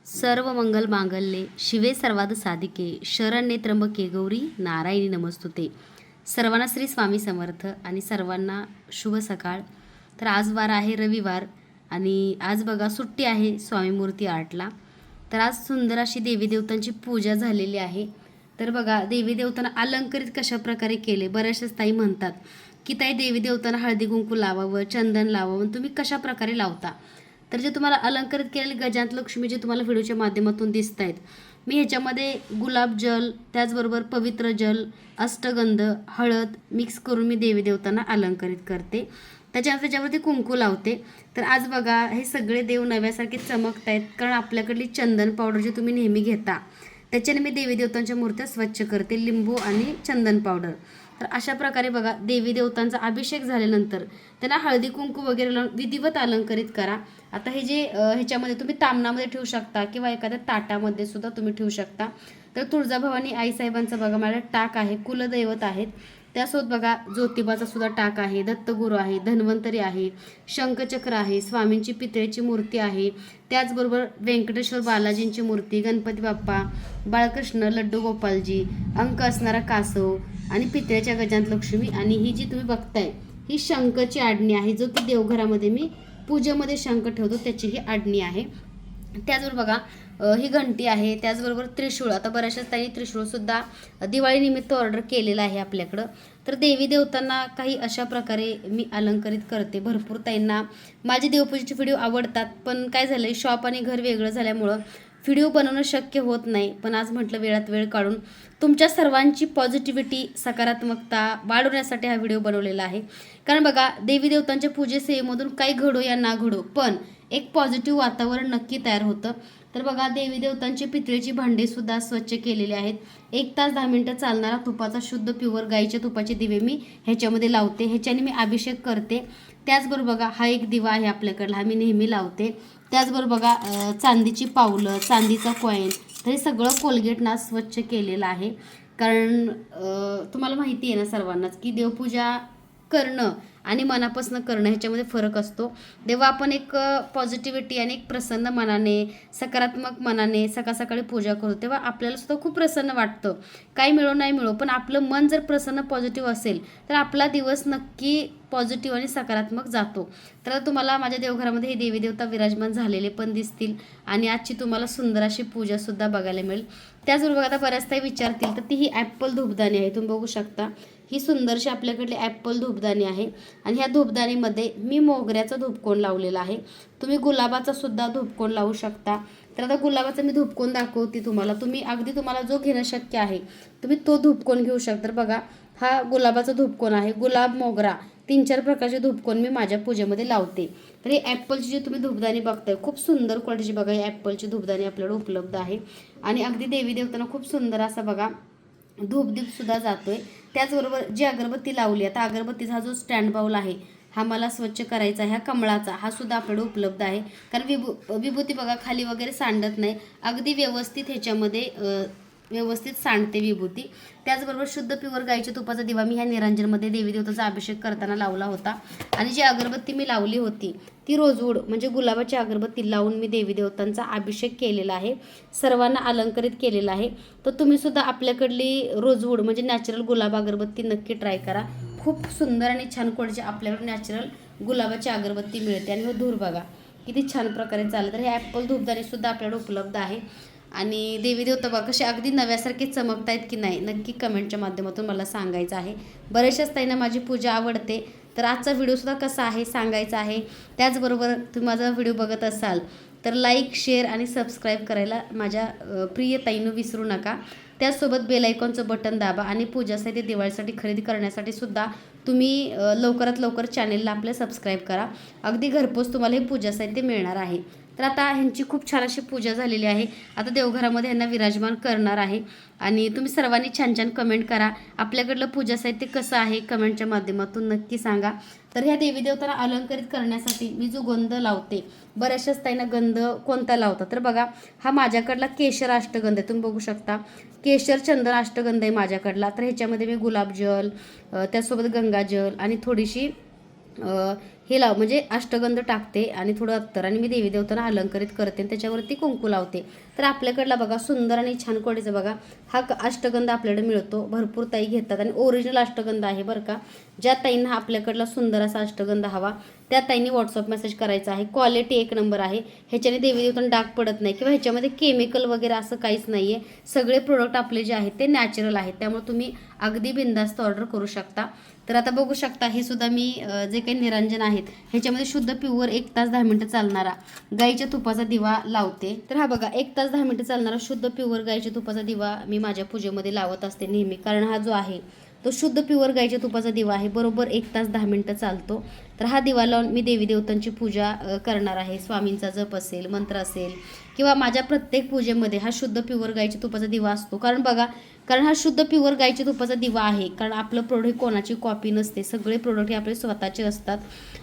सर्व मंगल मांगल्ये शिवे सर्वाद साधिके शरण्ये त्र्यंबके गौरी नारायणी नमस्तुते. सर्वांना श्री स्वामी समर्थ आणि सर्वांना शुभ सकाळ. तर आज वार आहे रविवार आणि आज बघा सुट्टी आहे स्वामी मूर्ती आर्टला. तर आज सुंदर अशी देवी देवतांची पूजा झालेली आहे. तर बघा देवी देवतांना अलंकरित कशा प्रकारे केले. बऱ्याचशाच ताई म्हणतात की ताई देवी देवतांना हळदी कुंकू लावावं, चंदन लावावं, तुम्ही कशा प्रकारे लावता. तर जे तुम्हाला अलंकरित केलेले गजांत लक्ष्मी जे तुम्हाला व्हिडिओच्या माध्यमातून दिसत आहेत, मी ह्याच्यामध्ये गुलाब जल, त्याचबरोबर पवित्र जल, अष्टगंध, हळद मिक्स करून मी देवी देवतांना अलंकरित करते. त्याच्यानंतर त्याच्यावरती कुंकू लावते. तर आज बघा हे सगळे देव नव्यासारखे चमकत आहेत, कारण आपल्याकडली चंदन पावडर जी तुम्ही नेहमी घेता त्याच्याने मी देवी देवतांच्या मूर्त्या स्वच्छ करते, लिंबू आणि चंदन पावडर. तर अशा प्रकारे बघा देवी देवतांचा अभिषेक झाल्यानंतर त्यांना हळदी कुंकू वगैरे लावून विधिवत अलंकरित करा. आता हे जे ह्याच्यामध्ये तुम्ही तामणामध्ये ठेवू शकता किंवा एखाद्या ताटामध्ये सुद्धा तुम्ही ठेवू शकता. तर तुळजाभवानी आईसाहेबांचा बघा माझ्या टाक आहे, कुलदैवत आहेत. त्यासोबत बघा ज्योतिबाचा सुद्धा टाक आहे, दत्तगुरू आहे, धन्वंतरी आहे, शंखचक्र आहे, स्वामींची पितळेची मूर्ती आहे. त्याचबरोबर व्यंकटेश्वर बालाजींची मूर्ती, गणपती बाप्पा, बाळकृष्ण, लड्डू गोपालजी, अंक असणारा कासव आणि पितळेच्या गजांत लक्ष्मी. आणि ही जी तुम्ही बघताय ही शंखची आडणी आहे, जो की देवघरामध्ये मी पूजेमध्ये शंख ठेवतो त्याची ही आडणी आहे. त्याचबरोबर बघा ही घंटी आहे. त्याचबरोबर त्रिशूळ, आता बऱ्याचशाच ताई त्रिशूळसुद्धा दिवाळीनिमित्त ऑर्डर केलेलं आहे आपल्याकडं. तर देवी देवतांना काही अशा प्रकारे मी अलंकरित करते. भरपूर ताईंना माझे देवपूजेचे व्हिडिओ आवडतात, पण काय झालं आहे शॉप आणि घर वेगळं झाल्यामुळं व्हिडिओ बनवणं शक्य होत नाही. पण आज म्हटलं वेळात वेळ काढून तुमच्या सर्वांची पॉझिटिव्हिटी, सकारात्मकता वाढवण्यासाठी हा व्हिडिओ बनवलेला आहे. कारण बघा देवी देवतांच्या पूजेसेवेमधून काही घडो या ना घडो, पण एक पॉझिटिव्ह वातावरण नक्की तयार होतं. तर बघा देवी देवतांची पितळेची भांडेसुद्धा स्वच्छ केलेली आहेत. 1 तास 10 मिनटं चालणारा तुपाचा शुद्ध प्युअर गाईच्या तुपाचे दिवे मी ह्याच्यामध्ये लावते, ह्याच्याने मी अभिषेक करते. त्याचबरोबर बघा हा एक दिवा आहे आपल्याकडला, हा मी नेहमी लावते. त्याचबरोबर बघा चांदीची पावलं, चांदीचा कॉईन, तर हे सगळं कोलगेट ना स्वच्छ केलेलं आहे. कारण तुम्हाला माहिती आहे ना सर्वांनाच की देवपूजा करणं आणि मनापासून करणं ह्याच्यामध्ये फरक असतो. जेव्हा आपण एक पॉझिटिव्हिटी आणि एक प्रसन्न मनाने, सकारात्मक मनाने सकाळ सकाळी पूजा करतो तेव्हा आपल्याला सुद्धा खूप प्रसन्न वाटतं. काही मिळो नाही मिळो, पण आपलं मन जर प्रसन्न पॉझिटिव्ह असेल तर आपला दिवस नक्की पॉझिटिव्ह आणि सकारात्मक जातो. तर तुम्हाला माझ्या देवघरामध्ये हे देवी देवता विराजमान झालेले पण दिसतील आणि आजची तुम्हाला सुंदर अशी पूजासुद्धा बघायला मिळेल. त्याचबरोबर आता बऱ्याच काही विचारतील, तर ती ही ॲपल धूपदाणी आहे, तुम्ही बघू शकता. ही सुंदरशी आपल्याकडली ॲपल धूपदाणी आहे आणि ह्या धूपदाणीमध्ये मी मोगऱ्याचा धूपकोन लावलेला आहे. तुम्ही गुलाबाचा सुद्धा धूपकोन लावू शकता. तर आता गुलाबाचा मी धूपकोन दाखवते तुम्हाला. तुम्हाला जो घेणं शक्य आहे तुम्ही तो धूपकोन घेऊ शकता. तर बघा हा गुलाबाचा धूपकोन आहे, गुलाब, मोगरा 3-4 प्रकारचे धूपकोन मी माझ्या पूजेमध्ये लावते. तर ही ॲपलची जी तुम्ही धूपदाणी बघताय खूप सुंदर क्वालिटीची बघा, ही ॲपलची धूपदाणी आपल्याला उपलब्ध आहे आणि अगदी देवी देवतांना खूप सुंदर असा बघा धूपदीपसुद्धा जातोय. त्याचबरोबर जी अगरबत्ती लावली, आता अगरबत्तीचा हा जो स्टँड बाउल आहे हा मला स्वच्छ करायचा आहे. हा कमळाचा, हा सुद्धा आपल्याकडे उपलब्ध आहे. कारण विभूती बघा खाली वगैरे सांडत नाही, अगदी व्यवस्थित ह्याच्यामध्ये व्यवस्थित सांडते विभूती. त्याचबरोबर शुद्ध प्युअर गाईच्या तुपाचा दिवा मी ह्या निरांजनमध्ये देवी देवताचा अभिषेक करताना लावला होता. आणि जी अगरबत्ती मी लावली होती ती रोजवूड म्हणजे गुलाबाची अगरबत्ती लावून मी देवी देवतांचा अभिषेक केलेला आहे, सर्वांना अलंकरित केलेला आहे. तर तुम्हीसुद्धा आपल्याकडली रोजवूड म्हणजे नॅचरल गुलाब अगरबत्ती नक्की ट्राय करा. खूप सुंदर आणि छान क्वालिटीची आपल्याकडे नॅचरल गुलाबाची अगरबत्ती मिळते. आणि हो धूर बघा किती छान प्रकारे चाललं. तर हे ॲपल धूपदाणीसुद्धा आपल्याकडे उपलब्ध आहे. आणि देवी देवता बघा कसे अगदी नव्यासारखे चमकत आहेत की नाही, नक्की कमेंटच्या माध्यमातून मला सांगायचं आहे. बऱ्याचशाच ताईंना माझी पूजा आवडते, तर आजचा व्हिडिओसुद्धा कसा आहे सांगायचा आहे. त्याचबरोबर तुम्ही माझा व्हिडिओ बघत असाल तर लाईक, शेअर आणि सबस्क्राईब करायला माझ्या प्रिय ताईंनो विसरू नका. त्याचसोबत बेल आयकॉनचं बटन दाबा आणि पूजासाठी दिवाळीसाठी खरेदी करण्यासाठी सुद्धा तुम्ही लवकरात लवकर चॅनेलला आपल्या सबस्क्राईब करा. अगदी घरपोच तुम्हाला हे पूजा साहित्य मिळणार आहे. तर आता ह्यांची खूप छान अशी पूजा झालेली आहे. आता देवघरामध्ये ह्यांना विराजमान करणार आहे आणि तुम्ही सर्वांनी छान छान कमेंट करा. आपल्याकडलं पूजा साहित्य कसं आहे कमेंटच्या माध्यमातून नक्की सांगा. तर ह्या देवी देवतांना अलंकरित करण्यासाठी मी जो गंध लावते, बऱ्याचशाच ताईंना गंध कोणता लावता, तर बघा हा माझ्याकडला केशर अष्टगंध आहे, तुम्ही बघू शकता. केशर चंदन अष्टगंध आहे माझ्याकडला. तर ह्याच्यामध्ये मी गुलाबजल, त्यासोबत गंगाजल आणि थोडीशी हे लाव म्हणजे अष्टगंध टाकते आणि थोडं अत्तर आणि मी देवी देवतांना अलंकरित करते आणि त्याच्यावरती कुंकू लावते. तर आपल्याकडला बघा सुंदर आणि छान क्वालिटीचा बघा हा अष्टगंध आपल्याकडे मिळतो. भरपूर ताई घेतात आणि ओरिजिनल अष्टगंध आहे बरं का. ज्या ताईंना आपल्याकडला सुंदर असा अष्टगंध हवा त्या ताईंनी व्हॉट्सअप मेसेज करायचा आहे. क्वालिटी एक नंबर आहे. ह्याच्याने देवी देवतांना डाग पडत नाही किंवा ह्याच्यामध्ये केमिकल वगैरे असं काहीच नाही आहे. सगळे प्रोडक्ट आपले जे आहेत ते नॅचरल आहेत. त्यामुळे तुम्ही अगदी बिनधास्त ऑर्डर करू शकता. तर आता बघू शकता हे सुद्धा मी जे काही निरंजन आहेत ह्याच्यामध्ये शुद्ध प्युअर 1 तास 10 मिनिटं चालणारा गाईच्या तुपाचा दिवा लावते. तर हा बघा 1 तास 10 मिनिटं चालणारा शुद्ध प्युअर गाईच्या तुपाचा दिवा मी माझ्या पूजेमध्ये लावत असते नेहमी. कारण हा जो आहे तो शुद्ध प्युअर गाईच्या तुपाचा दिवा आहे. बरोबर 1 तास 10 मिनिटं चालतो. तर हा दिवा लावून मी देवी देवतांची पूजा करणार आहे. स्वामींचा जप असेल, मंत्र असेल किंवा माझ्या प्रत्येक पूजेमध्ये हा शुद्ध प्युअर गाईच्या तुपाचा दिवा असतो. कारण हा शुद्ध प्युअर गाईच्या तुपाचा दिवा आहे. कारण आपलं प्रोडक्ट कोणाची कॉपी नसते. सगळे प्रोडक्ट हे आपले स्वतःचे असतात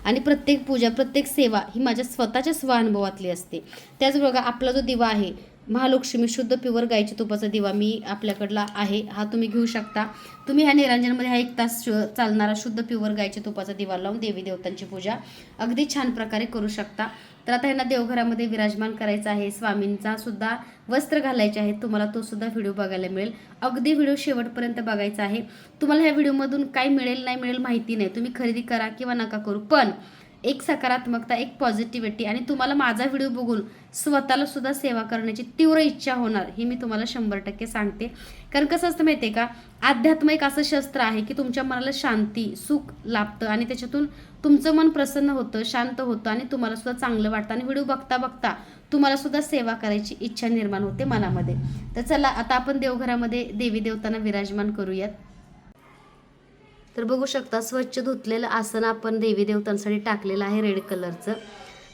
आणि प्रत्येक पूजा, प्रत्येक सेवा ही माझ्या स्वतःच्या स्वानुभवातली असते. त्याच बघा आपला जो दिवा आहे महालक्ष्मी शुद्ध प्युअर गाईच्या तुपाचा दिवा मी आपल्याकडला आहे. हा तुम्ही घेऊ शकता. तुम्ही ह्या निरंजनमध्ये हा 1 तास चालणारा शुद्ध प्युअर गाईच्या तुपाचा दिवा लावून देवी देवतांची पूजा अगदी छान प्रकारे करू शकता. तर आता ह्यांना देवघरामध्ये विराजमान करायचं आहे. स्वामींचा सुद्धा वस्त्र घालायचे आहेत. तुम्हाला तो सुद्धा व्हिडिओ बघायला मिळेल. अगदी व्हिडिओ शेवटपर्यंत बघायचा आहे. तुम्हाला ह्या व्हिडिओमधून काय मिळेल नाही मिळेल माहिती नाही. तुम्ही खरेदी करा किंवा नका करू, पण एक सकारात्मकता, एक पॉझिटिव्हिटी आणि तुम्हाला माझा व्हिडिओ बघून स्वतःला सुद्धा सेवा करण्याची तीव्र इच्छा होणार हे मी तुम्हाला 100% सांगते. कारण कसं असतं माहिती आहे का, अध्यात्म एक असं शस्त्र आहे की तुमच्या मनाला शांती, सुख लाभतं आणि त्याच्यातून तुमचं मन प्रसन्न होतं, शांत होतं आणि तुम्हाला सुद्धा चांगलं वाटतं आणि व्हिडिओ बघता बघता तुम्हाला सुद्धा सेवा करायची इच्छा निर्माण होते मनामध्ये. तर चला आता आपण देवघरामध्ये देवी देवतांना विराजमान करूयात. तर बघू शकता स्वच्छ धुतलेलं आसन आपण देवी देवतांसाठी टाकलेलं आहे रेड कलरचं.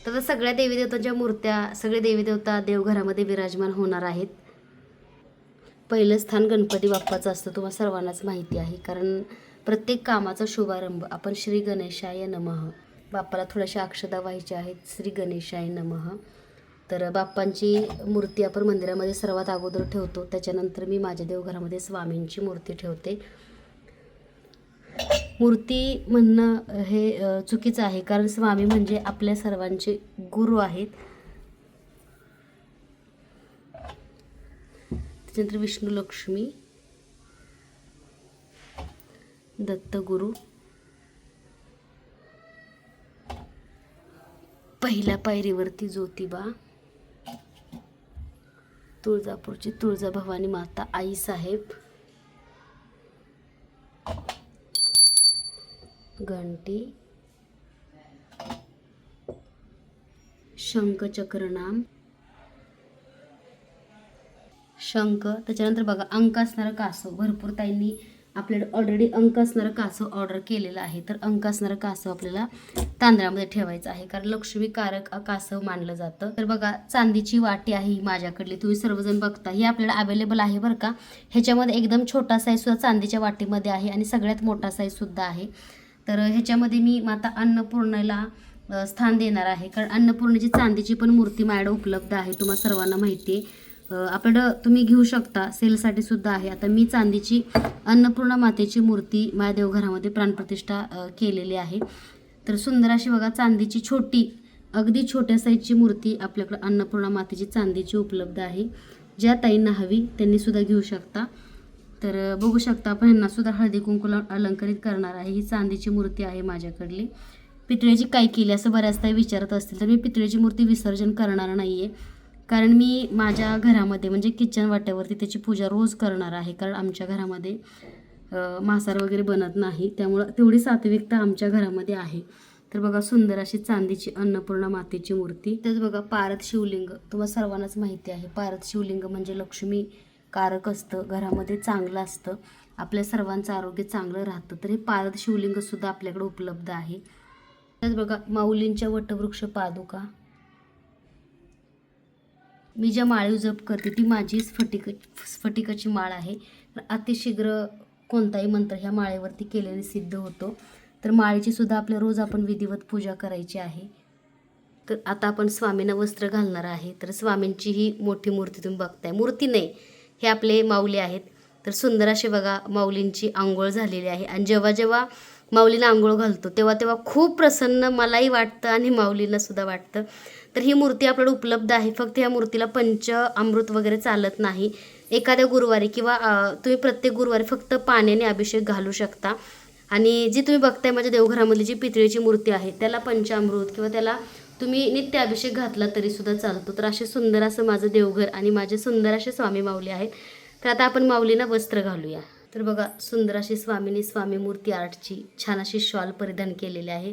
तर सगळ्या देवी देवतांच्या मूर्त्या, सगळे देवी देवता देवघरामध्ये विराजमान होणार आहेत. पहिलं स्थान गणपती बाप्पाचं असतं, तुम्हाला सर्वांनाच माहिती आहे. कारण प्रत्येक कामाचा शुभारंभ आपण श्री गणेशाय नमः, बाप्पाला थोड्याशा अक्षता व्हायच्या आहेत. श्री गणेशाय नमः. तर बाप्पांची मूर्ती आपण मंदिरामध्ये सर्वात अगोदर ठेवतो. त्याच्यानंतर मी माझ्या देवघरामध्ये स्वामींची मूर्ती ठेवते. मूर्ती म्हणणं हे चुकीचं आहे, कारण स्वामी म्हणजे आपल्या सर्वांचे गुरु आहेत. त्याच्यानंतर विष्णू, लक्ष्मी, दत्तगुरु, पहिल्या पायरीवरती ज्योतिबा, तुळजापूरची तुळजाभवानी माता, आई साहेब, घंटी, शंखचक्रनाम, शंख. त्याच्यानंतर बघा अंक असणारं कासव. भरपूर ताईंनी आपल्याकडे ऑलरेडी अंक असणारं कासव ऑर्डर केलेलं आहे. तर अंक असणारं कासव आपल्याला तांदळामध्ये ठेवायचं आहे, कारण लक्ष्मीकारक कासव मानलं जातं. तर बघा चांदीची वाटी आहे ही माझ्याकडली, तुम्ही सर्वजण बघता. ही आपल्याला अवेलेबल आहे बरं का. ह्याच्यामध्ये एकदम छोटा साईज सुद्धा चांदीच्या वाटीमध्ये आहे आणि सगळ्यात मोठा साईज सुद्धा आहे. तर ह्याच्यामध्ये मी माता अन्नपूर्णेला स्थान देणार आहे, कारण अन्नपूर्णेची चांदीची पण मूर्ती माझ्याकडे उपलब्ध आहे. तुम्हाला सर्वांना माहिती आहे. आपल्याकडं तुम्ही घेऊ शकता, सेलसाठी सुद्धा आहे. आता मी चांदीची अन्नपूर्णा मातेची मूर्ती माझ्या देवघरामध्ये प्राणप्रतिष्ठा केलेली आहे. तर सुंदर अशी बघा चांदीची छोटी, अगदी छोट्या साईजची मूर्ती आपल्याकडं अन्नपूर्णा मातेची चांदीची उपलब्ध आहे. ज्या ताईंना हवी त्यांनी सुद्धा घेऊ शकता. तर बघू शकता आपण ह्यांना सुद्धा हळदी कुंकू अलंकरित करणार आहे. ही चांदीची मूर्ती आहे माझ्याकडली. पितळेची काय केली असं बऱ्याच ताई विचारत असतील, तर मी पितळेची मूर्ती विसर्जन करणार नाही आहे. कारण मी माझ्या घरामध्ये म्हणजे किचन वाट्यावरती त्याची पूजा रोज करणार आहे. कारण आमच्या घरामध्ये मांसाहार वगैरे बनत नाही, त्यामुळं तेवढी सात्विकता आमच्या घरामध्ये आहे. तर बघा सुंदर अशी चांदीची अन्नपूर्णा मातेची मूर्ती. तेच बघा पारद शिवलिंग. तुम्हाला सर्वांनाच माहिती आहे पारद शिवलिंग म्हणजे लक्ष्मी कारक असतं, घरामध्ये चांगलं असतं, आपल्या सर्वांचं आरोग्य चांगलं राहतं. तर हे पारद शिवलिंगसुद्धा आपल्याकडे उपलब्ध आहे. तेच बघा माऊलींच्या वटवृक्ष पादुका. मी ज्या माळीव जप करते ती माझी स्फटिकाची माळ आहे. अतिशीघ्र कोणताही मंत्र ह्या माळेवरती केल्याने सिद्ध होतो. तर माळेची सुद्धा आपल्या रोज आपण विधिवत पूजा करायची आहे. तर आता आपण स्वामींना वस्त्र घालणार आहे. तर स्वामींची ही मोठी मूर्ती तुम्ही बघताय, मूर्ती नाही हे आपले माऊली आहेत. तर सुंदर असे बघा माऊलींची आंघोळ झालेली आहे. आणि जेव्हा जेव्हा माऊलींना आंघोळ घालतो तेव्हा तेव्हा खूप प्रसन्न मलाही वाटतं आणि माऊलींना सुद्धा वाटतं. तर ही मूर्ती आपल्याला उपलब्ध आहे. फक्त ह्या मूर्तीला पंच अमृत वगैरे चालत नाही. एखाद्या गुरुवारी किंवा तुम्ही प्रत्येक गुरुवारी फक्त पाण्याने अभिषेक घालू शकता. आणि जी तुम्ही बघताय माझ्या देवघरामधली जी पितळेची मूर्ती आहे त्याला पंचामृत किंवा त्याला तुम्ही नित्य अभिषेक घातला तरीसुद्धा चालतो. तर असे सुंदर असं माझं देवघर आणि माझे सुंदर असे स्वामी माऊली आहेत. तर आता आपण माऊलींना वस्त्र घालूया. तर बघा सुंदर अशी स्वामी मूर्ती आर्टची छान अशी शॉल परिधान केलेली आहे,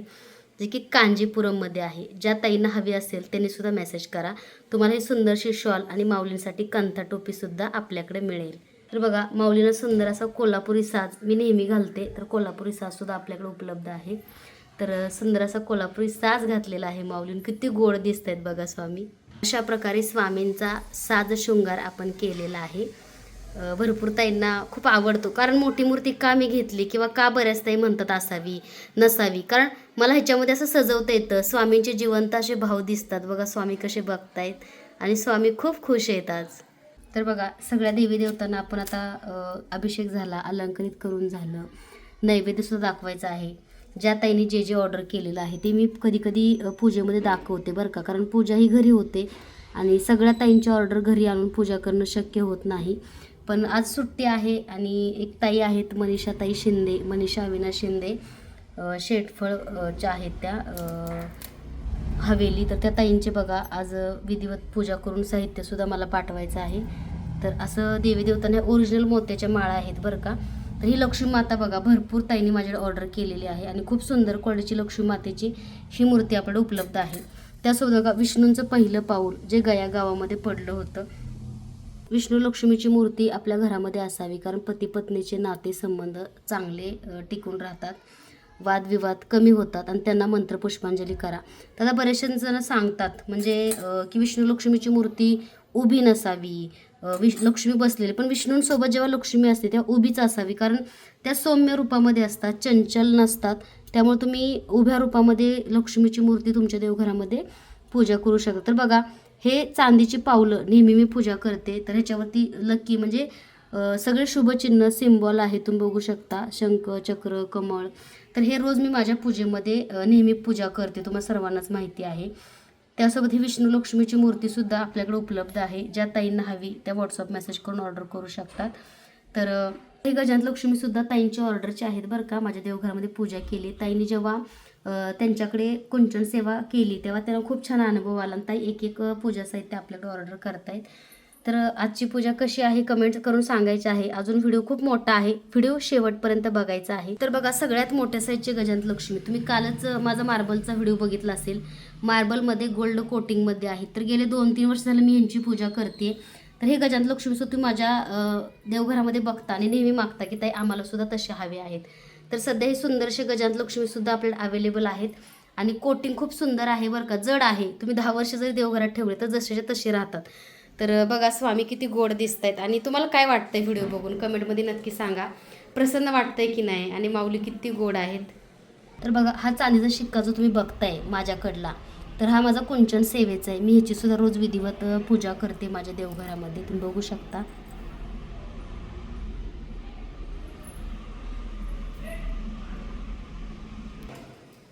जे की कांजीपुरममध्ये आहे. ज्या ताईंना हवी असेल त्यांनी सुद्धा मेसेज करा. तुम्हाला ही सुंदरशी शॉल आणि माऊलींसाठी कंथा टोपीसुद्धा आपल्याकडे मिळेल. तर बघा माऊलींना सुंदर असा कोल्हापुरी साज मी नेहमी घालते, तर कोल्हापुरी साजसुद्धा आपल्याकडे उपलब्ध आहे. तर सुंदर असा कोल्हापुरी साज घातलेला आहे माऊलींनी. किती गोड दिसत आहेत बघा स्वामी. अशा प्रकारे स्वामींचा साज शृंगार आपण केलेला आहे. भरपूर ताईंना खूप आवडतो, कारण मोठी मूर्ती का मी घेतली किंवा का बऱ्याच ताई म्हणतात असावी नसावी, कारण मला ह्याच्यामध्ये असं सजवता येतं. स्वामींचे जिवंत असे भाव दिसतात बघा, स्वामी कसे बघतायत आणि स्वामी खूप खुश आहेत आज. तर बघा सगळ्या देवी देवतांना आपण आता अभिषेक झाला, अलंकरित करून झालं, नैवेद्यसुद्धा दाखवायचं आहे. ज्या ताईंनी जे जे ऑर्डर केलेलं आहे ते मी कधी कधी पूजेमध्ये दाखवते बरं का, कारण पूजा ही घरी होते आणि सगळ्या ताईंची ऑर्डर घरी आणून पूजा करणं शक्य होत नाही. पण आज सुट्टी आहे आणि एक ताई आहेत मनीषाताई शिंदे, मनीषा अविनाश शिंदे, शेटफळच्या आहेत त्या हवेली. तर त्या ताईंचे बघा आज विधिवत पूजा करून साहित्यसुद्धा मला पाठवायचं आहे. तर असं देवी देवतांना ओरिजिनल मोत्याच्या माळा आहेत बरं का. तर ही लक्ष्मी माता बघा भरपूर ताईंनी माझ्याकडे ऑर्डर केलेली आहे आणि खूप सुंदर क्वालिटीची लक्ष्मी मातेची ही मूर्ती आपल्याकडे उपलब्ध आहे. त्यासोबत बघा विष्णूंचं पहिलं पाऊल जे गया गावामध्ये पडलं होतं. विष्णू लक्ष्मीची मूर्ती आपल्या घरामध्ये असावी, कारण पती पत्नीचे नाते संबंध चांगले टिकून राहतात, वादविवाद कमी होतात आणि त्यांना मंत्रपुष्पांजली करा. तर आता बरेचसे जण सांगतात म्हणजे की विष्णू लक्ष्मीची मूर्ती उभी नसावी, लक्ष्मी बसलेली, पण विष्णूंसोबत जेव्हा लक्ष्मी असते तेव्हा उभीच असावी, कारण त्या सौम्य रूपामध्ये असतात, चंचल नसतात. त्यामुळे तुम्ही उभ्या रूपामध्ये लक्ष्मीची मूर्ती तुमच्या देवघरामध्ये पूजा करू शकता. तर बघा हे चांदीची पावलं नेहमी मी पूजा करते, तर ह्याच्यावरती लकी म्हणजे सगळे शुभचिन्ह सिम्बॉल आहे, तुम्ही बघू शकता, शंख चक्र कमळ. तर हे रोज मी माझ्या पूजेमध्ये नेहमी पूजा करते, तुम्हाला सर्वांनाच माहिती आहे. त्यासोबत ही विष्णू लक्ष्मीची मूर्तीसुद्धा आपल्याकडे उपलब्ध आहे. ज्या ताईंना हवी त्या व्हॉट्सअप मेसेज करून ऑर्डर करू शकतात. तर हे गजानन लक्ष्मीसुद्धा ताईंच्या ऑर्डरचे आहेत बरं का. माझ्या देवघरामध्ये पूजा केली ताईंनी, जेव्हा त्यांच्याकडे कुंचन सेवा केली तेव्हा त्यांना खूप छान अनुभव आला. ताई एक एक पूजा साहित्य आपल्याकडे ऑर्डर करतायत. तर आजची पूजा कशी आहे कमेंट करून सांगायची आहे. अजून व्हिडिओ खूप मोठा आहे, व्हिडिओ शेवटपर्यंत बघायचा आहे. तर बघा सगळ्यात मोठ्या साईजची गजानन लक्ष्मी, तुम्ही कालच माझा मार्बलचा व्हिडिओ बघितला असेल, मार्बलमध्ये गोल्ड कोटिंगमध्ये आहे. तर गेले 2-3 वर्ष झालं मी यांची पूजा करते. तर हे गजानन लक्ष्मीसुद्धा तुम्ही माझ्या देवघरामध्ये बघता आणि नेहमी मागता की ताई आम्हाला सुद्धा तसे हवे आहेत. तर सध्या हे सुंदरसे गजानन लक्ष्मीसुद्धा आपल्याला अवेलेबल आहेत आणि कोटिंग खूप सुंदर आहे बरं का, जड आहे. तुम्ही 10 वर्ष जरी देवघरात ठेवले तर जसेच्या तसे राहतात. तर बघा स्वामी किती गोड दिसत आहेत. आणि तुम्हाला काय वाटतंय व्हिडिओ बघून कमेंटमध्ये नक्की सांगा, प्रसन्न वाटतंय की नाही आणि माऊली किती गोड आहेत. तर बघा हा चांदीचा शिक्का जो तुम्ही बघताय माझ्याकडला, तर हा माझा कुंचन सेवेचा आहे. मी ह्याची सुद्धा रोज विधिवत पूजा करते माझ्या देवघरामध्ये, तुम्ही बघू शकता.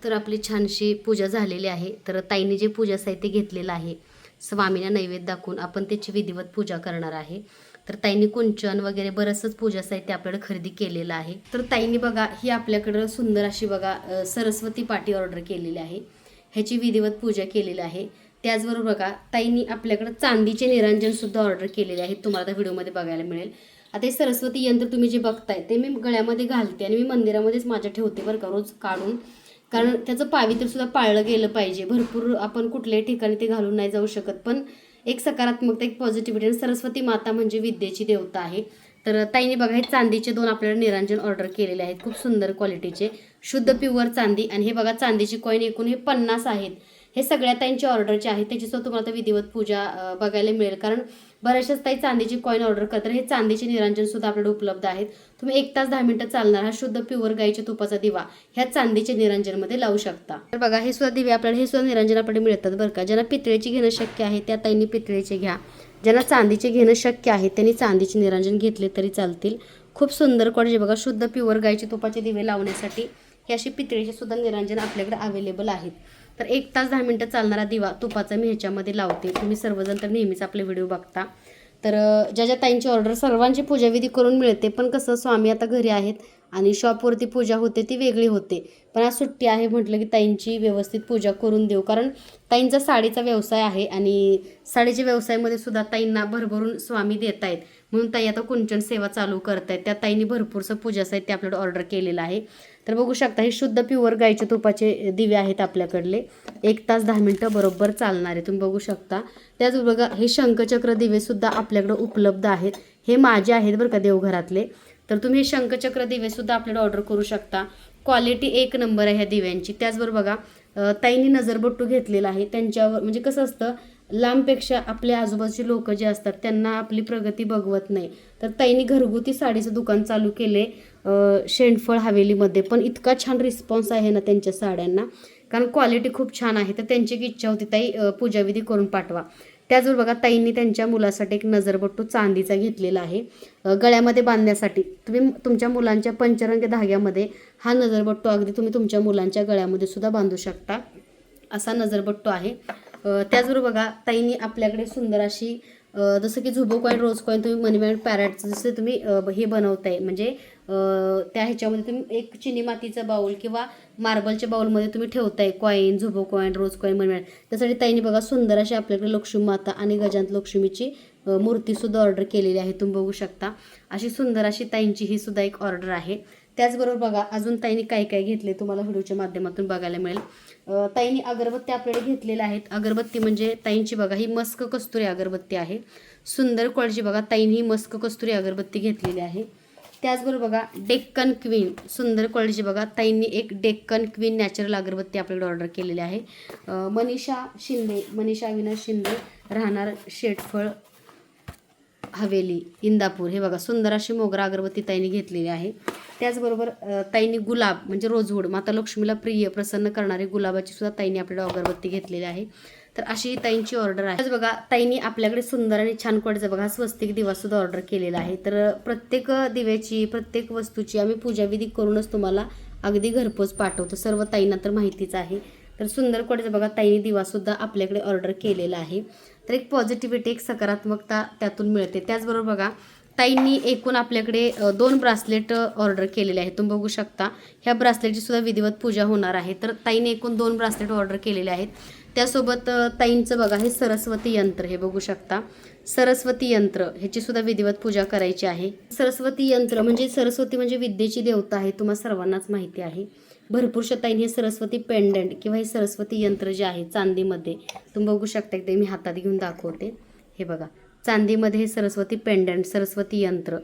तर आपली छानशी पूजा झालेली आहे. तर ताईंनी जे पूजा साहित्य घेतलेलं आहे स्वामींना नैवेद्य दाखवून आपण त्याची विधिवत पूजा करणार आहे. तर ताईंनी कुंचन वगैरे बरंचसं पूजा साहित्य आपल्याकडे खरेदी केलेलं आहे. तर ताईंनी बघा ही आपल्याकडं सुंदर अशी बघा सरस्वती पाटी ऑर्डर केलेली आहे, ह्याची विधिवत पूजा केलेली आहे. त्याचबरोबर बघा ताईंनी आपल्याकडं चांदीचे निरांजनसुद्धा ऑर्डर केलेले आहेत, तुम्हाला आता व्हिडिओमध्ये बघायला मिळेल. आता हे सरस्वती यंत्र तुम्ही जे बघताय ते मी गळ्यामध्ये घालते आणि मी मंदिरामध्येच माझ्या ठेवते बरं का, रोज काढून, कारण त्याचं पावित्र्यसुद्धा पाळलं गेलं पाहिजे. भरपूर आपण कुठल्याही ठिकाणी ते घालून नाही जाऊ शकत, पण एक सकारात्मकता, एक पॉझिटिव्हिटी. आणि सरस्वती माता म्हणजे विद्येची देवता आहे. तर ताईने बघा हे चांदीचे 2 आपल्याला निरांजन ऑर्डर केलेले आहेत, खूप सुंदर क्वालिटीचे, शुद्ध प्युअर चांदी. आणि हे बघा चांदीची कॉईन एकूण हे 50 आहेत. हे सगळ्या ताईंचे ऑर्डरचे आहेत, त्याच्यासोबत तुम्हाला आता विधिवत पूजा बघायला मिळेल, कारण बऱ्याचशाच ताई चांदीची कॉईन ऑर्डर करतात. हे चांदीचे निरांजनसुद्धा आपल्याकडे उपलब्ध आहेत. तुम्ही 1 तास 10 मिनिटं चालणार हा शुद्ध प्युअर गाईच्या तुपाचा दिवा ह्या चांदीच्या निरांजनमध्ये लावू शकता. तर बघा हे सुद्धा दिवे आपल्याला, हे सुद्धा निरांजन आपल्याला मिळतात बरं का. ज्यांना पितळेची घेणं शक्य आहे त्या ताईंनी पितळेचे घ्या, ज्यांना चांदीचे घेणं शक्य आहे त्यांनी चांदीचे निरांजन घेतले तरी चालतील. खूप सुंदर क्वालिटी बघा, शुद्ध प्युअर गाईच्या तुपाचे दिवे लावण्यासाठी हे अशी पितळेचे सुद्धा निरांजन आपल्याकडे अवेलेबल आहेत. तर 1 तास 10 मिनटं चालणारा दिवा तुपाचा मी ह्याच्यामध्ये लावते. तुम्ही सर्वजण तर नेहमीच आपले व्हिडिओ बघता. तर ज्या ज्या ताईंची ऑर्डर सर्वांची पूजाविधी करून मिळते, पण कसं स्वामी आता घरी आहेत आणि शॉपवरती पूजा होते ती वेगळी होते. पण आज सुट्टी आहे म्हटलं की ताईंची व्यवस्थित पूजा करून देऊ, कारण ताईंचा साडीचा व्यवसाय आहे आणि साडीच्या व्यवसायामध्ये सुद्धा ताईंना भरभरून स्वामी देत आहेत. म्हणून ताई आता कुंचन सेवा चालू करत आहेत. त्या ताईंनी भरपूरसं पूजा साहित्य आपल्याकडे ऑर्डर केलेलं आहे. तर बघू शकता हे शुद्ध प्युअर गाईचे तुपाचे दिवे आहेत आपल्याकडले. 1 तास 10 मिनटं बरोबर चालणारे तुम्ही बघू शकता. त्याच बघा हे शंखचक्र दिवेसुद्धा आपल्याकडे उपलब्ध आहेत. हे माझे आहेत बरं का देवघरातले. तर तुम्ही हे शंखचक्र दिवेसुद्धा आपल्याला ऑर्डर करू शकता. क्वालिटी 1 नंबर आहे ह्या दिव्यांची. त्याचबरोबर बघा ताईंनी नजरबट्टू घेतलेला आहे. त्यांच्यावर म्हणजे कसं असतं, लांबपेक्षा आपल्या आजूबाजूचे लोक जे असतात त्यांना आपली प्रगती बघवत नाही. तर ताईंनी घरगुती साडीचं दुकान चालू केले शेंडफळ हवेलीमध्ये. पण इतका छान रिस्पॉन्स आहे ना त्यांच्या साड्यांना, कारण क्वालिटी खूप छान आहे. तर त्यांची एक इच्छा होती ताई पूजाविधी करून पाठवा. त्याचबरोबर बघा ताईंनी त्यांच्या मुलासाठी एक नजरबट्टू चांदीचा घेतलेला आहे गळ्यामध्ये बांधण्यासाठी. तुम्ही तुमच्या मुलांच्या पंचरंगी धाग्यामध्ये हा नजरबट्टू अगदी तुम्ही तुमच्या मुलांच्या गळ्यामध्ये सुद्धा बांधू शकता, असा नजरबट्टू आहे. त्याचबरोबर बघा ताईंनी आपल्याकडे सुंदर अशी जसं की झुबो कॉईन, रोज कॉईन, तुम्ही मनी मॅन पॅरेटचं जसं तुम्ही हे बनवताय, म्हणजे त्या ह्याच्यामध्ये तुम्ही एक चिनी मातीचं बाऊल किंवा मार्बलच्या बाऊलमध्ये तुम्ही ठेवताय कॉईन, झुबो कॉईन, रोज कॉईन, मनी मॅन. त्यासाठी ताईंनी बघा सुंदर अशी आपल्याकडे लक्ष्मी माता आणि गजांत लक्ष्मीची मूर्तीसुद्धा ऑर्डर केलेली आहे. तुम्ही बघू शकता अशी सुंदर अशी ताईंची ही सुद्धा एक ऑर्डर आहे. त्याचबरोबर बघा अजून ताईंनी काय काय घेतले तुम्हाला व्हिडिओच्या माध्यमातून बघायला मिळेल. ताईंनी अगरबत्ती आपल्याकडे घेतलेल्या आहेत. अगरबत्ती म्हणजे ताईंची बघा ही मस्क कस्तुरी अगरबत्ती आहे. सुंदर क्वालिटी बघा ताईंनी ही मस्क कस्तुरी अगरबत्ती घेतलेली आहे. त्याचबरोबर बघा डेक्कन क्वीन सुंदर क्वालिटीची बघा ताईंनी एक डेक्कन क्वीन नॅचरल अगरबत्ती आपल्याकडे ऑर्डर केलेली आहे. मनीषा अविनाश शिंदे, राहणार शेटफळ हवेली, इंदापूर. हे बघा सुंदर अशी मोगरा अगरबत्ती ताईंनी घेतलेली आहे. त्याचबरोबर ताईंनी गुलाब म्हणजे रोजवूड, माता लक्ष्मीला प्रिय प्रसन्न करणारी गुलाबाची सुद्धा ताईंनी आपल्याला अगरबत्ती घेतलेली आहे. तर अशी ताईंची ऑर्डर आहे. बघा ताईंनी आपल्याकडे सुंदर आणि छान क्वालिटीचा बघा स्वस्तिक दिवा सुद्धा ऑर्डर केलेला आहे. तर प्रत्येक दिव्याची प्रत्येक वस्तूची आम्ही पूजाविधी करूनच तुम्हाला अगदी घरपोच पाठवतो. सर्व ताईंना तर माहितीच आहे. तर सुंदर क्वालिटीचा बघा ताईंनी दिवासुद्धा आपल्याकडे ऑर्डर केलेला आहे. तर एक पॉझिटिव्हिटी, एक सकारात्मकता त्यातून मिळते. त्याचबरोबर बघा ताईंनी एकूण आपल्याकडे 2 ब्रासलेट ऑर्डर केलेले आहेत. तुम्ही बघू शकता ह्या ब्रासलेटची सुद्धा विधिवत पूजा होणार आहे. तर ताईंनी एकूण 2 ब्रासलेट ऑर्डर केलेले आहेत. त्यासोबत ताईंचं बघा हे सरस्वती यंत्र, हे बघू शकता सरस्वती यंत्र, ह्याची सुद्धा विधिवत पूजा करायची आहे. सरस्वती यंत्र म्हणजे सरस्वती म्हणजे विद्येची देवता आहे, तुम्हाला सर्वांनाच माहिती आहे. भरपूरशा ताईंनी हे सरस्वती पेंडंट किंवा हे सरस्वती यंत्र जे आहे चांदीमध्ये, तुम्ही बघू शकता एकदा मी हातात घेऊन दाखवते. हे बघा चांदीमध्ये हे सरस्वती पेंडंट, सरस्वती यंत्र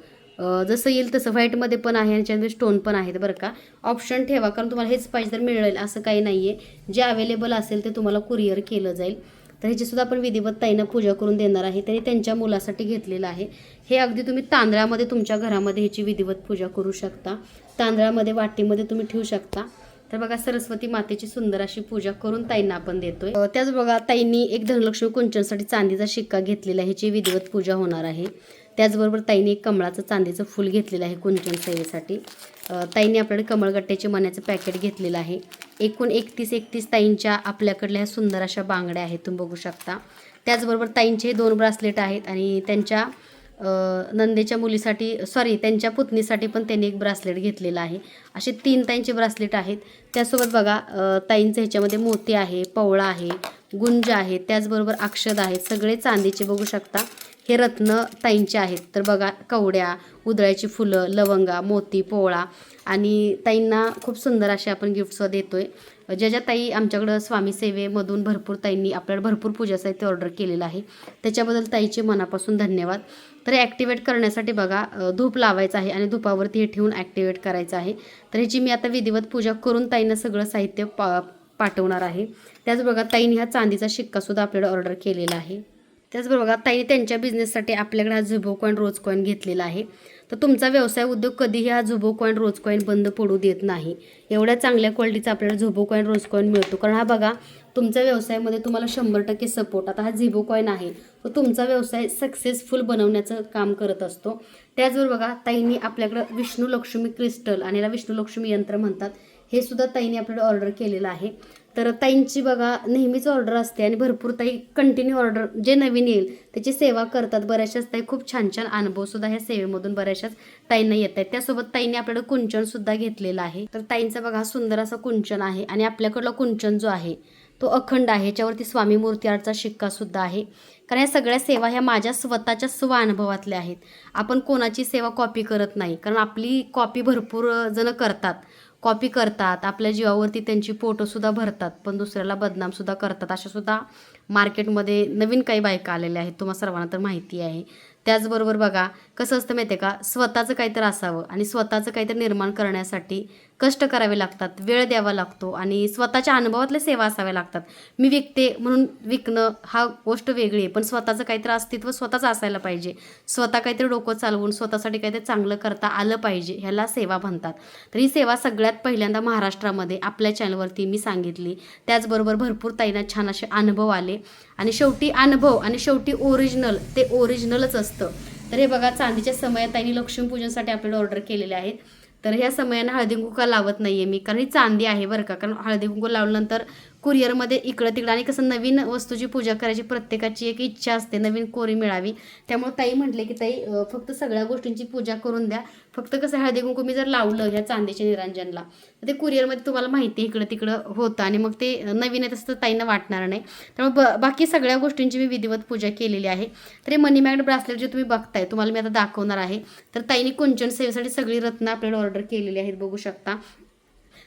जसं येईल तसं व्हाईटमध्ये पण आहे आणि त्याच्यामध्ये स्टोन पण आहेत बरं का. ऑप्शन ठेवा, कारण तुम्हाला हेच पाहिजे तर मिळेल असं काही नाही आहे. जे अवेलेबल असेल ते तुम्हाला कुरिअर केलं जाईल. तर ह्याचीसुद्धा आपण विधिवत ताईंना पूजा करून देणार आहे. त्यांनी त्यांच्या मुलासाठी घेतलेलं आहे. हे अगदी तुम्ही तांदळामध्ये तुमच्या घरामध्ये ह्याची विधिवत पूजा करू शकता. तांदळामध्ये वाटीमध्ये तुम्ही ठेवू शकता. तर बघा सरस्वती मातेची सुंदर अशी पूजा करून ताईंना आपण देतोय. त्याच बघा ताईंनी एक धनलक्ष्मी कुंचनसाठी चांदीचा शिक्का घेतलेला आहे, ह्याची विधिवत पूजा होणार आहे. त्याचबरोबर ताईंनी एक कमळाचं चांदीचं फूल घेतलेलं आहे कुंचन सेवेसाठी. ताईंनी आपल्याकडे कमळगट्ट्याचे मण्याचं पॅकेट घेतलेलं आहे. एकूण 31 ताईंच्या आपल्याकडल्या ह्या सुंदर अशा बांगड्या आहेत, तुम्ही बघू शकता. त्याचबरोबर ताईंचे 2 ब्रासलेट आहेत आणि त्यांच्या नंदेच्या मुलीसाठी त्यांच्या पुतणीसाठी पण त्यांनी एक ब्रासलेट घेतलेला आहे. असे 3 ताईंचे ब्रासलेट आहेत. त्यासोबत बघा ताईंचं ह्याच्यामध्ये मोती आहे, पवळा आहे, गुंज आहे, त्याचबरोबर अक्षद आहेत, सगळे चांदीचे बघू शकता. हे रत्न ताईंचे आहेत. तर बघा कवड्या, उधळ्याची फुलं, लवंगा, मोती, पोवळा आणि ताईंना खूप सुंदर असे आपण गिफ्ट्स देतोय. ज्या ताई आमच्याकडं स्वामी सेवेमधून भरपूर ताईंनी आपल्याला भरपूर पूजा साहित्य ऑर्डर केलेलं आहे, त्याच्याबद्दल ताईचे मनापासून धन्यवाद. तर ॲक्टिवेट करण्यासाठी बघा धूप लावायचं आहे आणि धुपावरती हे ठेवून ॲक्टिवेट करायचं आहे. तर ह्याची मी आता विधिवत पूजा करून ताईंना सगळं साहित्य पाठवणार आहे. त्याच बघा ताईंनी हा चांदीचा शिक्कासुद्धा आपल्याला ऑर्डर केलेला आहे. त्याचबरोबर बघा ताईने त्यांच्या बिझनेससाठी आपल्याकडे हा झुबो कॉईन, रोज कॉईन घेतलेला आहे. तर तुमचा व्यवसाय उद्योग कधीही हा झुबो कॉईन, रोज कॉईन बंद पडू देत नाही. एवढ्या चांगल्या क्वालिटीचा आपल्याला झुबो कॉईन, रोज कॉईन मिळतो. कारण हा बघा तुमच्या व्यवसायामध्ये तुम्हाला 100% सपोर्ट. आता हा झिबो कॉईन आहे तो तुमचा व्यवसाय सक्सेसफुल बनवण्याचं काम करत असतो. त्याचबरोबर बघा ताईंनी आपल्याकडं विष्णू लक्ष्मी क्रिस्टल आणि याला विष्णू लक्ष्मी यंत्र म्हणतात, हे सुद्धा ताईने आपल्याला ऑर्डर केलेलं आहे. तर ताईंची बघा नेहमीच ऑर्डर असते आणि भरपूर ताई कंटिन्यू ऑर्डर जे नवीन येईल त्याची सेवा करतात. बऱ्याचशाच ताई खूप छान छान अनुभवसुद्धा ह्या सेवेमधून बऱ्याचशाच ताईंना येत आहेत. त्यासोबत ताईंनी आपल्याकडे कुंचनसुद्धा घेतलेला आहे. तर ताईंचा बघा सुंदर असा कुंचन आहे आणि आपल्याकडला कुंचन जो आहे तो अखंड आहे, याच्यावरती स्वामी मूर्ती आर्टचा शिक्कासुद्धा आहे. कारण या सगळ्या सेवा ह्या माझ्या स्वतःच्या अनुभवातल्या आहेत. आपण कोणाची सेवा कॉपी करत नाही, कारण आपली कॉपी भरपूर जण करतात. कॉपी करतात, आपल्या जीवावरती त्यांची पोटंसुद्धा भरतात, पण दुसऱ्याला बदनामसुद्धा करतात. अशासुद्धा मार्केटमध्ये नवीन काही बायका आलेल्या आहेत, तुम्हाला सर्वांना तर माहिती आहे. त्याचबरोबर बघा कसं असतं माहिती आहे का, स्वतःचं काहीतरी असावं आणि स्वतःचं काहीतरी निर्माण करण्यासाठी कष्ट करावे लागतात, वेळ द्यावा लागतो आणि स्वतःच्या अनुभवातल्या सेवा असाव्या लागतात. मी विकते म्हणून विकणं हा गोष्ट वेगळी आहे, पण स्वतःचं काहीतरी अस्तित्व स्वतःच असायला पाहिजे. स्वतः काहीतरी डोकं चालवून स्वतःसाठी काहीतरी चांगलं करता आलं पाहिजे, ह्याला सेवा म्हणतात. तर ही सेवा सगळ्यात पहिल्यांदा महाराष्ट्रामध्ये आपल्या चॅनलवरती मी सांगितली. त्याचबरोबर भरपूर ताईंना छान असे अनुभव आले आणि शेवटी अनुभव आणि शेवटी ओरिजिनल ते ओरिजिनलच असतं. तर हे बघा चांदीच्या समया ताईंनी लक्ष्मीपूजनसाठी आपल्याला ऑर्डर केलेले आहेत. तर ह्या समयानं हळदी कुंकू लावत नाही आहे मी, कारण ही चांदी आहे बरं का. कारण हळदी कुंकू लावल्यानंतर कुरिअरमध्ये इकडं तिकडं आणि कसं नवीन वस्तूची पूजा करायची प्रत्येकाची एक इच्छा असते, नवीन कोरी मिळावी. त्यामुळे ताई म्हटले की ताई फक्त सगळ्या गोष्टींची पूजा करून द्या, फक्त कसं हळदी कुंकू मी जर लावलं ह्या चांदीच्या निरांजनला तर ते कुरिअरमध्ये तुम्हाला माहिती आहे इकडं तिकडं होतं आणि मग ते नवीन आहे तसं ताईंना वाटणार नाही. त्यामुळे बाकी सगळ्या गोष्टींची मी विधिवत पूजा केलेली आहे. तर हे मनी मॅग्नेट ब्रासलेट जे तुम्ही बघताय तुम्हाला मी आता दाखवणार आहे. तर ताईंनी कुंचन सेवेसाठी सगळी रत्न आपल्याला ऑर्डर केलेली आहेत, बघू शकता.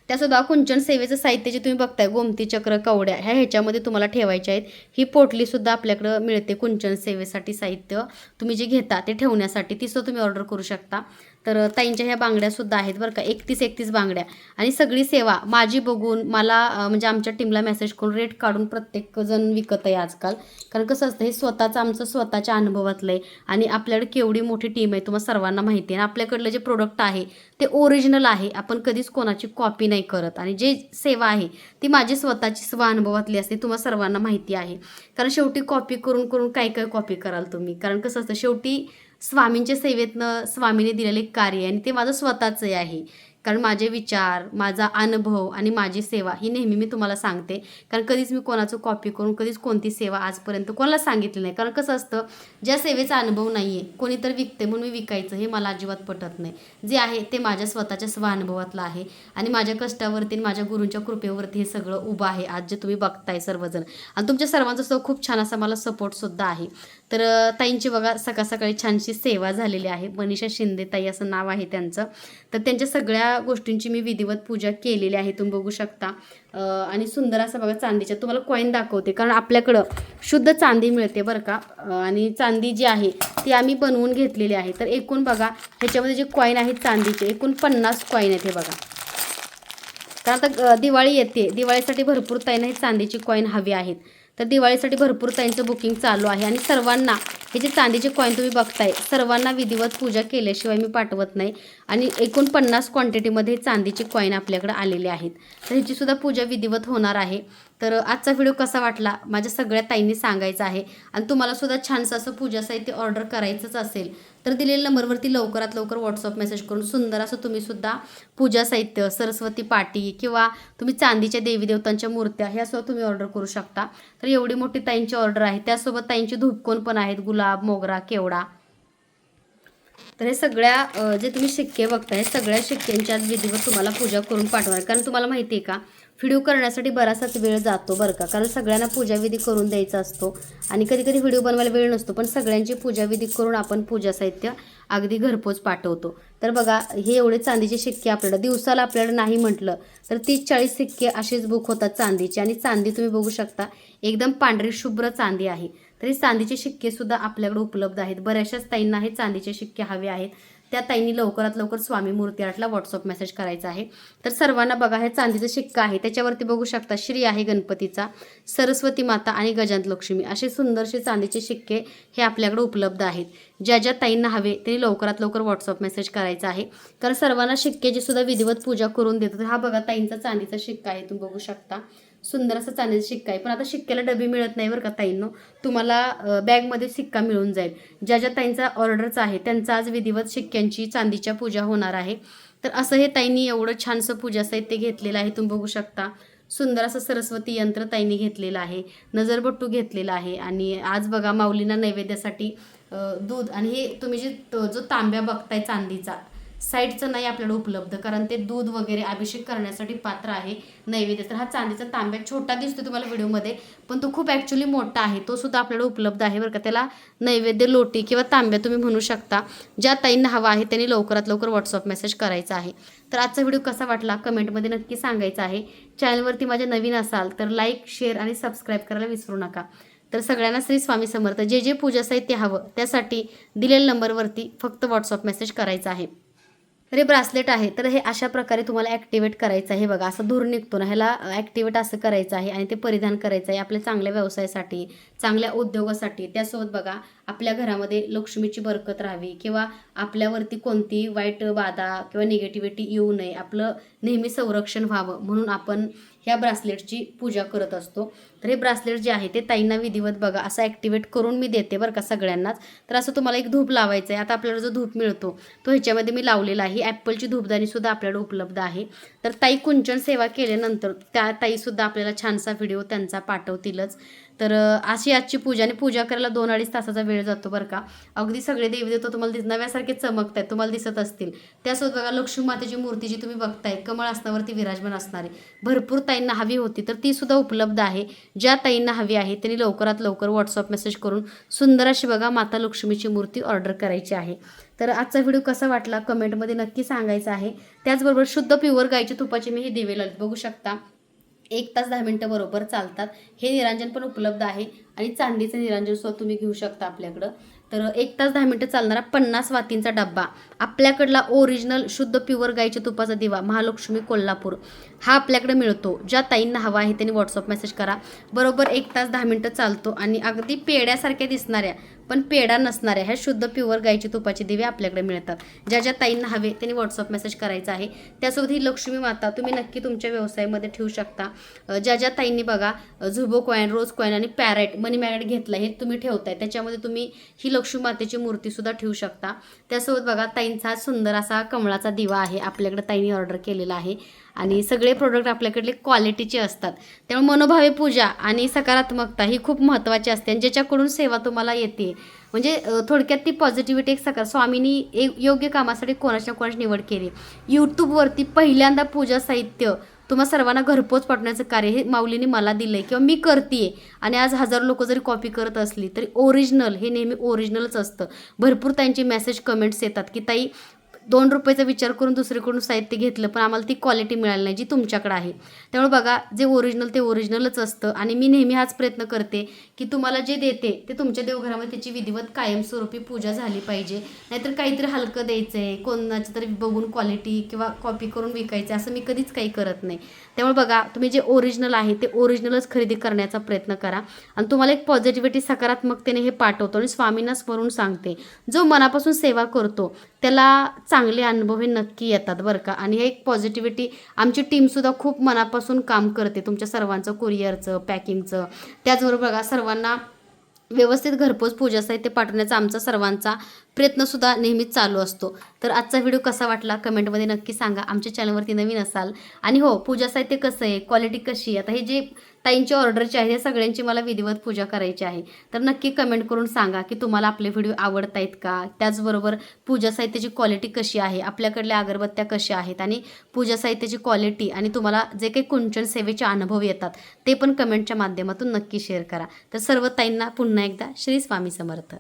त्यासुद्धा कुंचन सेवेचं साहित्य जे तुम्ही बघताय गोमती चक्र कवड्या ह्याच्यामध्ये तुम्हाला ठेवायच्या आहेत. ही पोटलीसुद्धा आपल्याकडं मिळते कुंचन सेवेसाठी साहित्य तुम्ही जे घेता ते ठेवण्यासाठी, ती सुद्धा तुम्ही ऑर्डर करू शकता. तर ताईंच्या ह्या बांगड्यासुद्धा आहेत बरं का, 31 बांगड्या. आणि सगळी सेवा माझी बघून मला म्हणजे आमच्या टीमला मेसेज करून रेट काढून प्रत्येकजण विकत आहे आजकाल. कारण कसं असतं हे स्वतःचं आमचं स्वतःच्या अनुभवातलं आहे आणि आपल्याकडे केवढी मोठी टीम आहे तुम्हाला सर्वांना माहिती आहे. आणि आपल्याकडलं जे प्रोडक्ट आहे ते ओरिजिनल आहे, आपण कधीच कोणाची कॉपी नाही करत. आणि जे सेवा आहे ती माझी स्वतःची अनुभवातली असते, तुम्हाला सर्वांना माहिती आहे. कारण शेवटी कॉपी करून करून काय काय कॉपी कराल तुम्ही. कारण कसं असतं शेवटी स्वामींच्या सेवेतनं स्वामीने दिलेले कार्य आणि ते माझं स्वतःचं आहे. कारण माझे विचार, माझा अनुभव आणि माझी सेवा ही नेहमी मी तुम्हाला सांगते. कारण कधीच मी कोणाचं कॉपी करून कधीच कोणती सेवा आजपर्यंत कोणाला सांगितली नाही. कारण कसं असतं ज्या सेवेचा अनुभव नाही आहे, कोणीतरी विकते म्हणून मी विकायचं हे मला अजिबात पटत नाही. जे आहे ते माझ्या स्वतःच्या अनुभवातलं आहे आणि माझ्या कष्टावरती आणि माझ्या गुरूंच्या कृपेवरती हे सगळं उभं आहे आज जे तुम्ही बघताय सर्वजण. आणि तुमच्या सर्वांचा सुद्धा खूप छान असा मला सपोर्टसुद्धा आहे. तर ताईंची बघा सकाळ सकाळी छानशी सेवा झालेली आहे. मनीषा शिंदे ताई असं नाव आहे त्यांचं. तर त्यांच्या सगळ्या गोष्टींची मी विधिवत पूजा केलेली आहे, तुम्ही बघू शकता. आणि सुंदर असं बघा चांदीच्या तुम्हाला कॉईन दाखवते, कारण आपल्याकडं शुद्ध चांदी मिळते बरं का. आणि चांदी जी आहे ती आम्ही बनवून घेतलेली आहे. तर एकूण बघा ह्याच्यामध्ये जे कॉईन आहेत चांदीचे एकूण 50 कॉईन आहेत हे बघा. कारण आता दिवाळी येते, दिवाळीसाठी भरपूर ताईंना हे चांदीची कॉईन हवी आहेत. तर दिवाळीसाठी भरपूर ताईंचं बुकिंग चालू आहे आणि सर्वांना हे जे चांदीचे कॉईन तुम्ही बघताय सर्वांना विधिवत पूजा केल्याशिवाय मी पाठवत नाही. आणि एकूण 50 क्वांटिटीमध्ये चांदीचे कॉईन आपल्याकडे आलेले आहेत. तर ह्याचीसुद्धा पूजा विधिवत होणार आहे. तर आजचा व्हिडिओ कसा वाटला माझ्या सगळ्या ताईंनी सांगायचं आहे. आणि तुम्हाला सुद्धा छानसं असं पूजा साहित्य ऑर्डर करायचंच असेल तर दिलेल्या नंबरवरती लवकरात लवकर व्हॉट्सअप मेसेज करून सुंदर असं तुम्ही सुद्धा पूजा साहित्य, सरस्वती पाटी किंवा तुम्ही चांदीच्या देवी देवतांच्या मूर्त्या ह्या सुद्धा तुम्ही ऑर्डर करू शकता. तर एवढी मोठी ताईंची ऑर्डर आहे. त्यासोबत ताईंची धूपकोन पण आहेत, गुलाब, मोगरा, केवडा. तर हे सगळ्या जे तुम्ही शिक्के बघताय हे सगळ्या शिक्क्यांची आज विधिवत तुम्हाला पूजा करून पाठवणार. कारण तुम्हाला माहिती आहे का व्हिडिओ करण्यासाठी बराचसाच वेळ जातो बरं का. कारण सगळ्यांना पूजाविधी करून द्यायचा असतो आणि कधी कधी व्हिडिओ बनवायला वेळ नसतो, पण सगळ्यांची पूजाविधी करून आपण पूजा साहित्य अगदी घरपोच पाठवतो. तर बघा हे एवढे चांदीचे शिक्के आपल्याला दिवसाला आपल्याला नाही म्हटलं तर 30-40 सिक्के असेच बुक होतात चांदीचे. आणि चांदी तुम्ही बघू शकता एकदम पांढरी शुभ्र चांदी आहे. तरी चांदीचे शिक्केसुद्धा आपल्याकडे उपलब्ध आहेत. बऱ्याचशाच ताईंना हे चांदीचे शिक्के हवे आहेत. त्या ताईंनी लवकरात लवकर स्वामी मूर्ती आर्टला व्हॉट्सअप मेसेज करायचा आहे. तर सर्वांना बघा हे चांदीचा शिक्का आहे, त्याच्यावरती बघू शकता श्री आहे गणपतीचा, सरस्वती माता आणि गजानन लक्ष्मी असे सुंदरसे चांदीचे शिक्के हे आपल्याकडे उपलब्ध आहेत. ज्या ज्या ताईंना हवे त्यांनी लवकरात लवकर व्हॉट्सअप मेसेज करायचा आहे. तर सर्वांना शिक्क्याची सुद्धा विधिवत पूजा करून देतो. तर हा बघा ताईंचा चांदीचा शिक्का आहे, तुम्ही बघू शकता सुंदर असा चांदीचा शिक्का आहे. पण आता शिक्क्याला डबी मिळत नाही बरं का ताईंनो, तुम्हाला बॅगमध्ये सिक्का मिळून जाईल. ज्या ज्या ताईंचा ऑर्डरचा आहे त्यांचा आज विधिवत शिक्क्यांची चांदीच्या पूजा होणार आहे. तर असं हे ताईंनी एवढं छानसं पूजा साहित्य घेतलेलं आहे, तुम्ही बघू शकता. सुंदर असं सरस्वती यंत्र ताईंनी घेतलेलं आहे, नजरबट्टू घेतलेला आहे. आणि आज बघा माऊलींना नैवेद्यासाठी दूध आणि हे तुम्ही जो तांब्या बघताय चांदीचा, साईडचं नाही आपल्याला उपलब्ध, कारण ते दूध वगैरे अभिषेक करण्यासाठी पात्र आहे नैवेद्य. तर हा चांदीचा तांब्या छोटा दिसतो तुम्हाला व्हिडिओमध्ये, पण तो खूप ॲक्च्युली मोठा आहे, तो सुद्धा आपल्याला उपलब्ध आहे बरं का. त्याला नैवेद्य लोटी किंवा तांब्या तुम्ही म्हणू शकता. ज्या ताईंना हवा आहे त्यांनी लवकरात लवकर व्हॉट्सअप मेसेज करायचा आहे. तर आजचा व्हिडिओ कसा वाटला कमेंटमध्ये नक्की सांगायचा आहे. चॅनलवरती माझ्या नवीन असाल तर लाईक, शेअर आणि सबस्क्राईब करायला विसरू नका. तर सगळ्यांना श्री स्वामी समर्थ. जे जे पूजा साहित्य हवं त्यासाठी दिलेल्या नंबरवरती फक्त व्हॉट्सअप मेसेज करायचा आहे. तर हे ब्रासलेट आहे, तर हे अशा प्रकारे तुम्हाला ॲक्टिवेट करायचं आहे बघा. असं धूर निघतो ना, ह्याला ॲक्टिवेट असं करायचं आहे आणि ते परिधान करायचं आहे आपल्या चांगल्या व्यवसायासाठी, चांगल्या उद्योगासाठी. त्यासोबत बघा आपल्या घरामध्ये लक्ष्मीची बरकत राहावी किंवा आपल्यावरती कोणती वाईट बाधा किंवा निगेटिव्हिटी येऊ नये, आपलं नेहमी संरक्षण व्हावं म्हणून आपण ह्या ब्रासलेटची पूजा करत असतो. तर हे ब्रासलेट जे आहे ते ताईंना विधिवत बघा असं ॲक्टिवेट करून मी देते बरं का सगळ्यांनाच. तर असं तुम्हाला एक धूप लावायचं आहे. आता आपल्याला जो धूप मिळतो तो ह्याच्यामध्ये मी लावलेला आहे. ॲपलची धूपदाणीसुद्धा आपल्याला उपलब्ध आहे. तर ताई कुंचन सेवा केल्यानंतर त्या ताईसुद्धा आपल्याला छानसा व्हिडिओ त्यांचा पाठवतीलच. तर अशी आजची पूजा, आणि पूजा करायला 2-2.5 तासाचा वेळ जातो बरं का. अगदी सगळे देवदेवता तुम्हाला नव्यासारखे चमकत आहेत, तुम्हाला दिसत असतील. त्यासोबत बघा लक्ष्मी मातेची मूर्ती जी तुम्ही बघताय कमळ आसनावरती विराजमान असणारी, भरपूर ताईंना हवी होती तर ती सुद्धा उपलब्ध आहे. ज्या ताईंना हवी आहे त्यांनी लवकरात लवकर व्हॉट्सअप मेसेज करून सुंदर अशी बघा माता लक्ष्मीची मूर्ती ऑर्डर करायची आहे. तर आजचा व्हिडिओ कसा वाटला कमेंटमध्ये नक्की सांगायचा आहे. त्याचबरोबर शुद्ध प्युअर गाईच्या तुपाचे मी हे दिवे लावले, बघू शकता. 1 तास 10 मिनटं बरोबर चालतात. हे निरांजन पण उपलब्ध आहे आणि चांदीचं निरांजन सुद्धा तुम्ही घेऊ शकता आपल्याकडं. तर 1 तास 10 मिनटं चालणारा 50 वातींचा डब्बा, आपल्याकडला ओरिजिनल शुद्ध प्युअर गाईच्या तुपाचा दिवा, महालक्ष्मी कोल्हापूर, हा आपल्याकडे मिळतो. ज्या ताईंना हवा आहे त्यांनी व्हॉट्सअप मेसेज करा. बरोबर 1 तास 10 मिनटं चालतो आणि अगदी पेड्यासारख्या दिसणाऱ्या पण पेढा नसणाऱ्या ह्या शुद्ध प्युअर गाईचे तुपाचे दिवे आपल्याकडे मिळतात. ज्या ज्या ताईंना हवे त्यांनी व्हॉट्सअप मेसेज करायचा आहे. त्यासोबत ही लक्ष्मी माता तुम्ही नक्की तुमच्या व्यवसायामध्ये ठेवू शकता. ज्या ज्या ताईंनी बघा झुबो कॉईन, रोज कॉईन आणि पॅरेट मनी मॅग्नेट घेतला हे तुम्ही ठेवताय, त्याच्यामध्ये तुम्ही ही लक्ष्मी मातेची मूर्तीसुद्धा ठेवू शकता. त्यासोबत बघा ताईंचा सुंदर असा कमळाचा दिवा आहे, आपल्याकडे ताईंनी ऑर्डर केलेला आहे. आणि सगळे प्रोडक्ट आपल्याकडले क्वालिटीचे असतात. त्यामुळे मनोभावे पूजा आणि सकारात्मकता ही खूप महत्त्वाची असते आणि ज्याच्याकडून सेवा तुम्हाला येते म्हणजे थोडक्यात ती पॉझिटिव्हिटी एक स्वामींनी योग्य कामासाठी कोणाच्या कोणाची निवड केली. यूट्यूबवरती पहिल्यांदा पूजा साहित्य तुम्हा सर्वांना घरपोच पाठवण्याचं कार्य हे माऊलीने मला दिलं आहे किंवा मी करते. आणि आज 1000 लोक जरी कॉपी करत असली तरी ओरिजिनल हे नेहमी ओरिजिनलच असतं. भरपूर त्यांचे मेसेज कमेंट्स येतात की ताई 2 रुपयाचा विचार करून दुसरीकडून साहित्य घेतलं पण आम्हाला ती क्वालिटी मिळाली नाही जी तुमच्याकडे आहे. त्यामुळे बघा जे ओरिजिनल ते ओरिजिनलच असतं. आणि मी नेहमी हाच प्रयत्न करते की तुम्हाला जे देते ते तुमच्या देवघरामध्ये त्याची विधिवत कायमस्वरूपी पूजा झाली पाहिजे. नाहीतर काहीतरी हलकं द्यायचं आहे, कोणाचं तरी बघून क्वालिटी किंवा कॉपी करून विकायचं असं मी कधीच काही करत नाही. त्यामुळे बघा तुम्ही जे ओरिजिनल आहे ते ओरिजिनलच खरेदी करण्याचा प्रयत्न करा. आणि तुम्हाला एक पॉझिटिव्हिटी सकारात्मकतेने हे पाठवतो आणि स्वामींना स्मरून सांगते, जो मनापासून सेवा करतो त्याला चांगले अनुभव हे नक्की येतात बरं का. आणि हे एक पॉझिटिव्हिटी आमची टीमसुद्धा खूप मनापासून काम करते तुमच्या सर्वांचं, कुरिअरचं, पॅकिंगचं. त्याचबरोबर बघा सर्वांना व्यवस्थित घरपोच पूजा साहित्य पाठवण्याचा आमचा सर्वांचा प्रयत्नसुद्धा नेहमीच चालू असतो. तर आजचा व्हिडिओ कसा वाटला कमेंटमध्ये नक्की सांगा. आमच्या चॅनलवरती नवीन असाल आणि हो पूजा साहित्य कसं आहे, क्वालिटी कशी आहे, आता हे जे ताईंची ऑर्डरची आहे या सगळ्यांची मला विधिवत पूजा करायची आहे. तर नक्की कमेंट करून सांगा की तुम्हाला आपले व्हिडिओ आवडत आहेत का. त्याचबरोबर पूजा साहित्याची क्वालिटी कशी आहे, आपल्याकडल्या अगरबत्त्या कशा आहेत आणि पूजा साहित्याची क्वालिटी आणि तुम्हाला जे काही कुंचन सेवेचे अनुभव येतात ते पण कमेंटच्या माध्यमातून नक्की शेअर करा. तर सर्व ताईंना पुन्हा एकदा श्री स्वामी समर्थ.